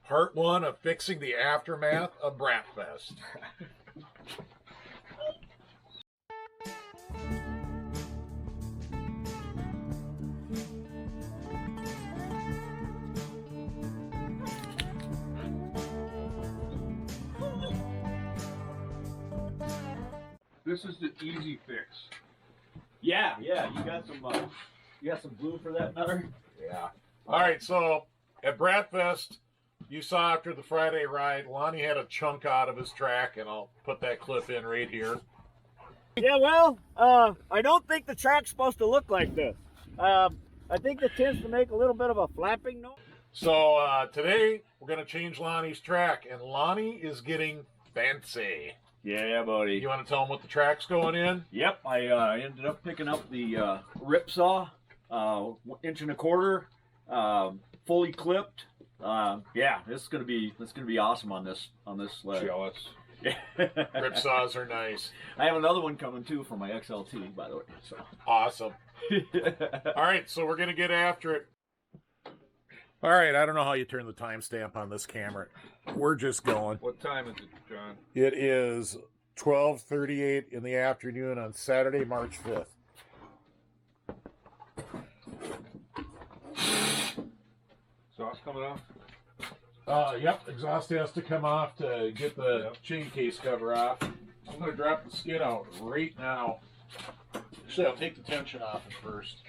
Part 1 of fixing the aftermath of Brappfest. This is the easy fix. Yeah, you got some glue for that nutter? Yeah. All right, so at Brappfest, you saw after the Friday ride, Lonnie had a chunk out of his track, and I'll put that clip in right here. Yeah, well, I don't think the track's supposed to look like this. I think it tends to make a little bit of a flapping noise. So today, we're going to change Lonnie's track, and Lonnie is getting fancy. Yeah, buddy. You want to tell him what the track's going in? Yep, I ended up picking up the Ripsaw, 1.25 inch, fully clipped. Yeah, it's gonna be awesome on this sled. Jealous. Ripsaws are nice. I have another one coming too for my XLT, by the way. So awesome. All right, so we're gonna get after it. All right, I don't know how you turn the timestamp on this camera. We're just going. What time is it, John? It is 12:38 in the afternoon on Saturday, March 5th. Sauce coming off? Yep, exhaust has to come off to get the chain case cover off. I'm going to drop the skid out right now. Actually, I'll take the tension off it first.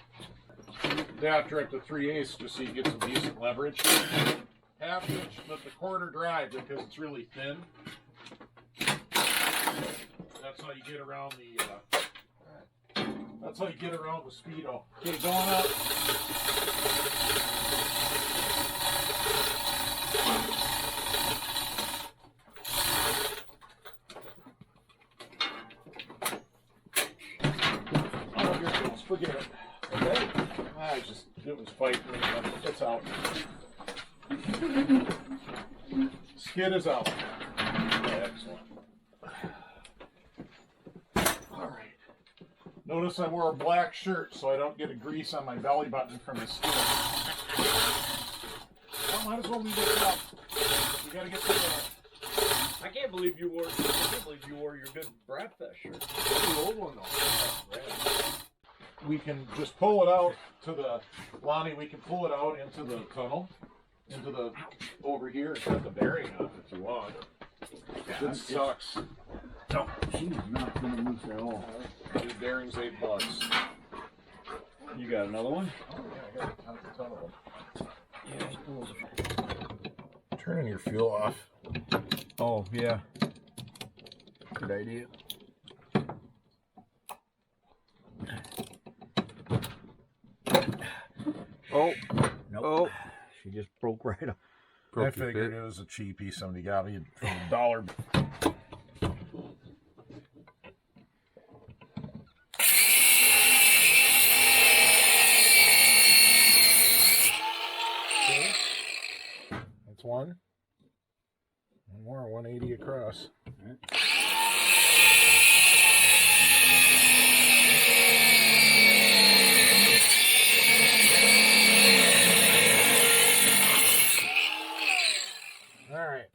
Adapter up to 3/8 just so you get some decent leverage. 1/2 inch, let the quarter drive because it's really thin. That's how you get around the. That's how you get around the speedo. Okay, going up. Oh, here it goes. Forget it. Okay. It was fighting me. It's out. Skid is out. Excellent. All right. Notice I wore a black shirt so I don't get a grease on my belly button from the skid. Well, might as well leave it up. You gotta get to the... I can't believe you wore your good Brappfest shirt. The old one though. We can just pull it out to the Lonnie. We can pull it out into the tunnel, into the over here and cut the bearing off if you want. It sucks. No, she's not going to loose at all. New bearings, $8. You got another one? Oh yeah, I got a ton of them. Yeah, turning your fuel off. Oh yeah. Good idea. Oh, nope. Oh, she just broke right up. I figured it was a cheapie somebody got me for $1. Okay. That's one. One more, 180 across. All right.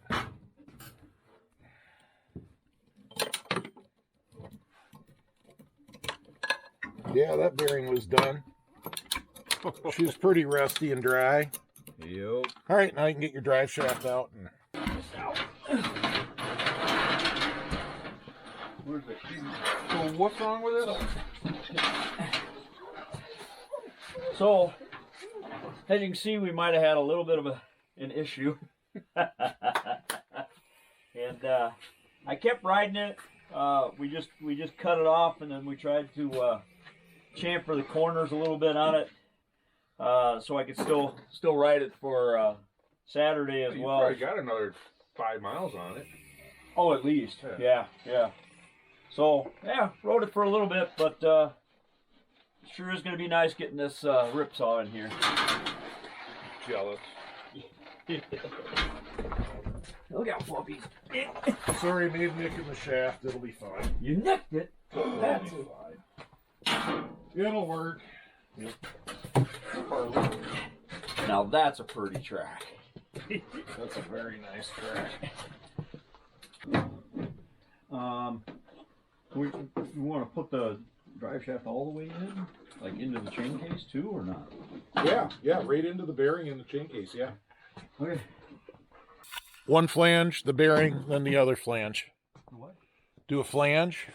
Yeah, that bearing was done. She's pretty rusty and dry. Yep. All right, now you can get your drive shaft out. Where's it? So what's wrong with it? So, as you can see, we might have had a little bit of an issue. And I kept riding it. We just cut it off, and then we tried to chamfer the corners a little bit on it, so I could still ride it for Saturday as well. You probably got another 5 miles on it. Oh, at least. Yeah. So yeah, rode it for a little bit, but sure is going to be nice getting this Ripsaw in here. Jealous. Look out, puppies. Sorry, made a nick in the shaft. It'll be fine. You nicked it. That's fine. It'll work. Yep. Farley. Now that's a pretty track. That's a very nice track. We want to put the drive shaft all the way in, like into the chain case too, or not? Yeah, right into the bearing in the chain case, yeah. Okay. One flange, the bearing, then the other flange. What? Do a flange.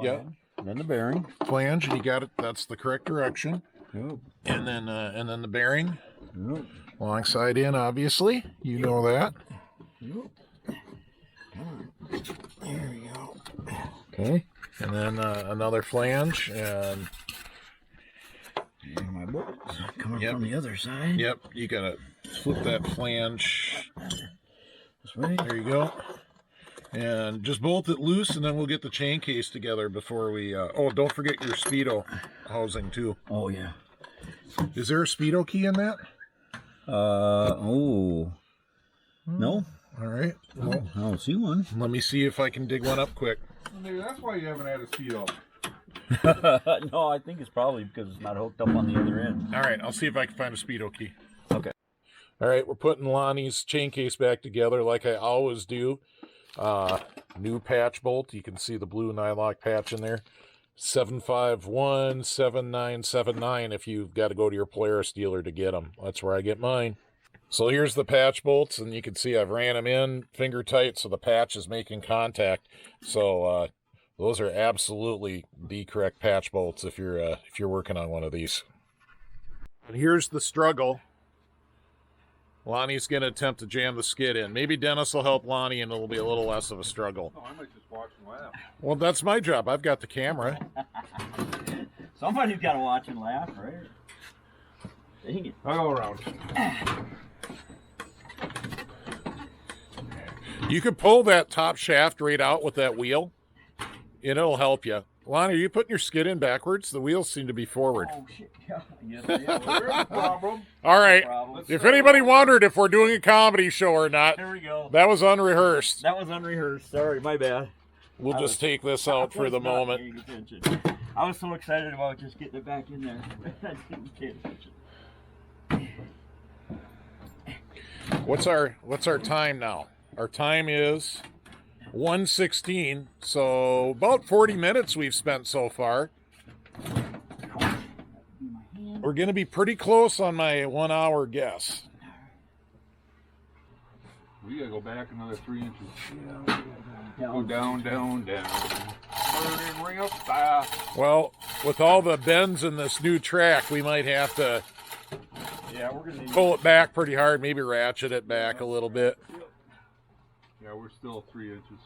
Yep. Then the bearing. Flange, and you got it. That's the correct direction. Yep. And then the bearing. Yep. Long side in, obviously. You know that. Yep. There we go. Okay. And then another flange, and my bolts coming from the other side. Yep. You gotta flip that flange. This way. There you go. And just bolt it loose, and then we'll get the chain case together before we... oh, don't forget your Speedo housing, too. Oh, yeah. Is there a Speedo key in that? Oh. No? All right. Well, I don't see one. let me see if I can dig one up quick. Maybe that's why you haven't had a Speedo. No, I think it's probably because it's not hooked up on the other end. All right, I'll see if I can find a Speedo key. Okay. All right, we're putting Lonnie's chain case back together like I always do. New patch bolt. You can see the blue nylock patch in there. 7517979 if you've got to go to your Polaris dealer to get them. That's where I get mine. So here's the patch bolts, and you can see I've ran them in finger tight so the patch is making contact. So those are absolutely the correct patch bolts if you're working on one of these. And here's the struggle. Lonnie's going to attempt to jam the skid in. Maybe Dennis will help Lonnie, and it'll be a little less of a struggle. Oh, I might just watch and laugh. Well, that's my job. I've got the camera. Somebody's got to watch and laugh, right? Dang it. I'll go around. You could pull that top shaft right out with that wheel, and it'll help you. Lonnie, are you putting your skid in backwards? The wheels seem to be forward. Oh, shit. Yeah. Yes, yeah. There's a problem. All right. Problem. If anybody wondered if we're doing a comedy show or not, There we go. that was unrehearsed. That was unrehearsed. Sorry, my bad. We'll just take this out for the I was not moment. paying attention. I was so excited about just getting it back in there. I didn't pay attention. What's our time now? Our time is 1:16, so about 40 minutes we've spent so far. We're going to be pretty close on my 1 hour guess. We gotta go back another 3 inches. Go down, down, down. Burning real fast. Well, with all the bends in this new track, we might have to We're gonna need pull it back pretty hard, maybe ratchet it back a little bit. Yeah, we're still 3 inches.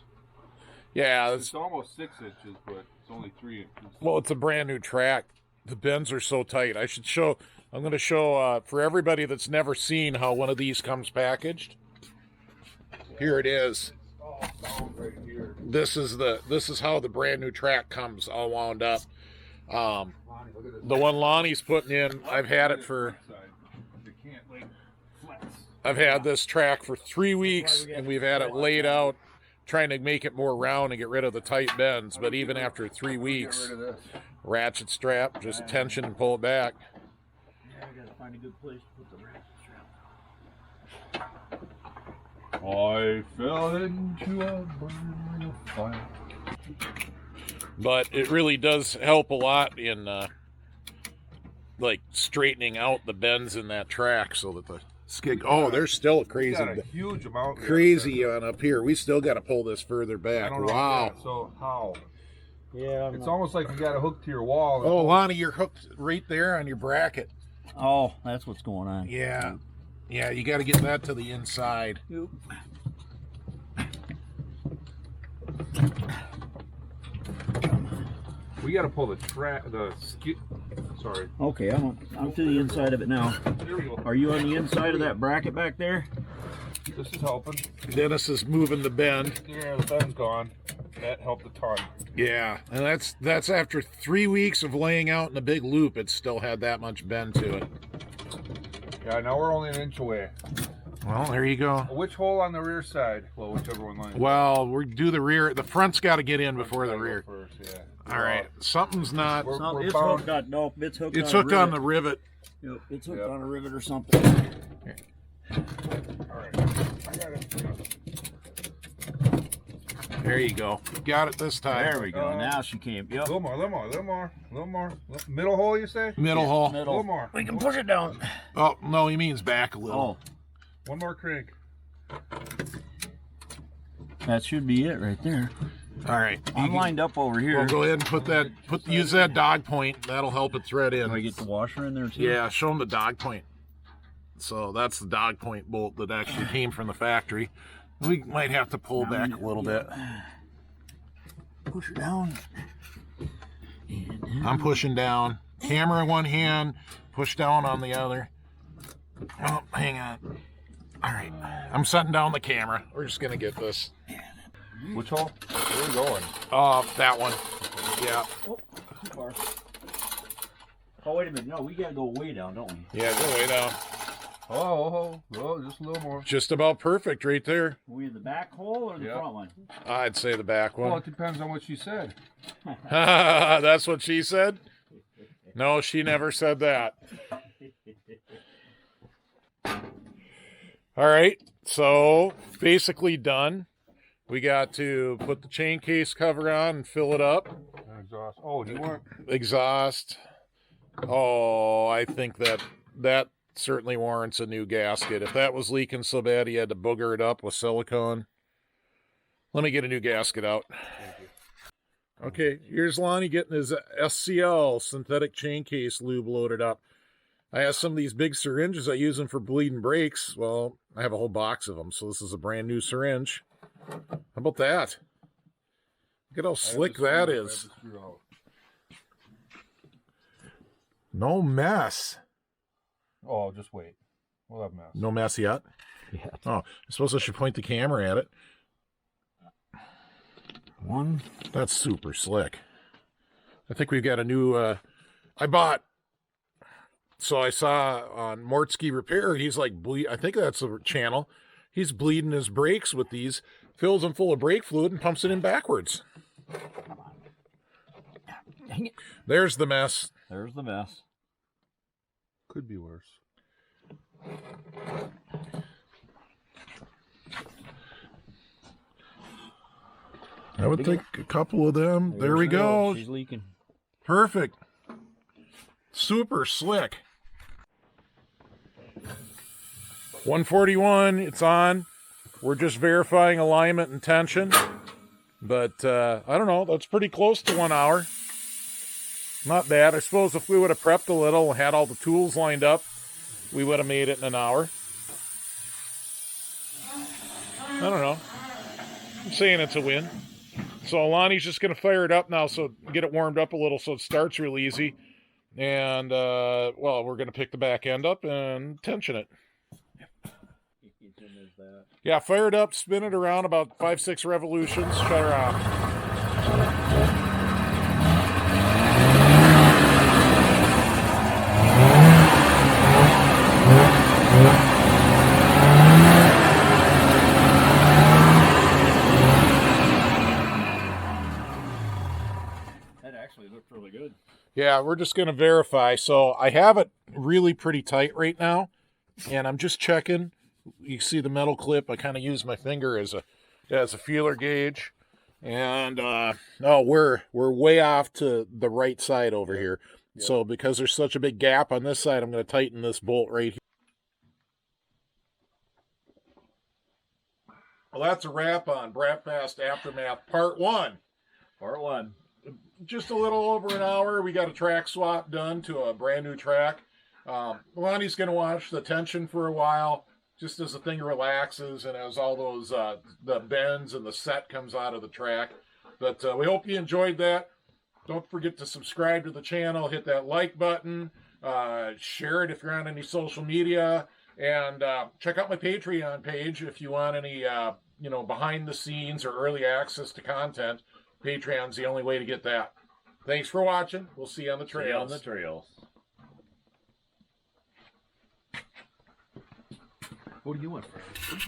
Yeah, It's almost 6 inches, but it's only 3 inches. well, it's a brand new track. The bends are so tight. I'm going to show for everybody that's never seen how one of these comes packaged. Here it is. Right here. This is how the brand new track comes all wound up. Lonnie, look at this. The one Lonnie's putting in, I've had it for... They can't, like, flex. I've had this track for 3 weeks, and we've had it laid out, trying to make it more round and get rid of the tight bends. But even after 3 weeks, Get rid of this. ratchet strap, just tension and pull it back. Yeah, we gotta find a good place to put the ratchet strap. I fell into a burning fire. But it really does help a lot in like straightening out the bends in that track so that the skid. Oh, there's still a crazy, Got a huge amount. crazy on up here. We still got to pull this further I back. don't know. Wow. Yeah, so how? Yeah. It's almost like you got a hook to your wall. Oh, Lonnie, you're hooked right there on your bracket. Oh, that's what's going on. Yeah. Yeah, you got to get that to the inside. Yep. We got to pull the skid. Sorry. Okay, I'm to the inside of it now. There we go. Are you on the inside of that bracket back there? This is helping. Dennis is moving the bend. Yeah, the bend's gone. That helped a ton. Yeah, and that's after 3 weeks of laying out in a big loop. It still had that much bend to it. Yeah, now we're only an inch away. Well, there you go. Which hole on the rear side? Well, whichever one lines. Well, we do the rear. The front's got to get in before the rear. First, yeah. All right, something's not. We're It's bound. hooked on. No, it's hooked. It's on hooked a on the rivet. rivet. Yep, it's hooked Yep. on a rivet or something. All right. I got it. There you go. Got it this time. There we go. Now she came. Yep. A little more. Middle hole, you say? Middle hole. A little more. We can push it down. Oh, no, he means back a little. Oh, One more crank. that should be it right there. All right. I'm lined up over here. Well, go ahead and use that dog point. That'll help it thread in. Do I get the washer in there too? Yeah, show them the dog point. So that's the dog point bolt that actually came from the factory. We might have to pull back a little bit. Push it down. I'm pushing down. Camera in one hand, push down on the other. Oh, hang on. All right. I'm setting down the camera. We're just going to get this. Which hole? Where are we going? That one. Yeah. Oh, too far. Oh, wait a minute. No, we got to go way down, don't we? Yeah, go way down. Oh, just a little more. Just about perfect right there. Are we in the back hole or the front one? I'd say the back Well, one. it depends on what she said. That's what she said? No, she never said that. All right, so basically done. We got to put the chain case cover on and fill it up. Exhaust. Oh, do you want? Exhaust. Oh, I think that certainly warrants a new gasket. If that was leaking so bad he had to booger it up with silicone. Let me get a new gasket out. Okay, here's Lonnie getting his SCL synthetic chain case lube loaded up. I have some of these big syringes I use them for bleeding brakes. Well, I have a whole box of them, so this is a brand new syringe. How about that? Look at how slick that is. No mess. Oh, just wait. We'll have mess. No mess yet? Yeah. Oh, I suppose I should point the camera at it. One. That's super slick. I think we've got a new, so I saw on Mortsky Repair, he's like, I think that's the channel. He's bleeding his brakes with these, fills them full of brake fluid and pumps it in backwards. Dang it. There's the mess. There's the mess. Could be worse. I would think a couple of them. There we go. She's leaking. Perfect. Super slick. 141, it's on. We're just verifying alignment and tension. But, I don't know, that's pretty close to 1 hour. Not bad. I suppose if we would have prepped a little and had all the tools lined up, we would have made it in an hour. I don't know. I'm saying it's a win. So Lonnie's just going to fire it up now, so get it warmed up a little so it starts real easy. And, well, we're going to pick the back end up and tension it. Yeah, fire it up, spin it around about 5-6 revolutions, shut her off. Looked really good. Yeah, we're just going to verify. So I have it really pretty tight right now, and I'm just checking. You see the metal clip. I kind of use my finger as a feeler gauge, and we're way off to the right side over here. Yep. So because there's such a big gap on this side, I'm going to tighten this bolt right here. Well, that's a wrap on Brappfest Aftermath Part 1. Part 1. Just a little over an hour. We got a track swap done to a brand new track. Lonnie's going to watch the tension for a while, just as the thing relaxes and as all those the bends and the set comes out of the track. But we hope you enjoyed that. Don't forget to subscribe to the channel, hit that like button, share it if you're on any social media, and check out my Patreon page if you want any behind the scenes or early access to content. Patreon's the only way to get that. Thanks for watching. We'll see you on the trails. See you on the trails. What do you want, Farley?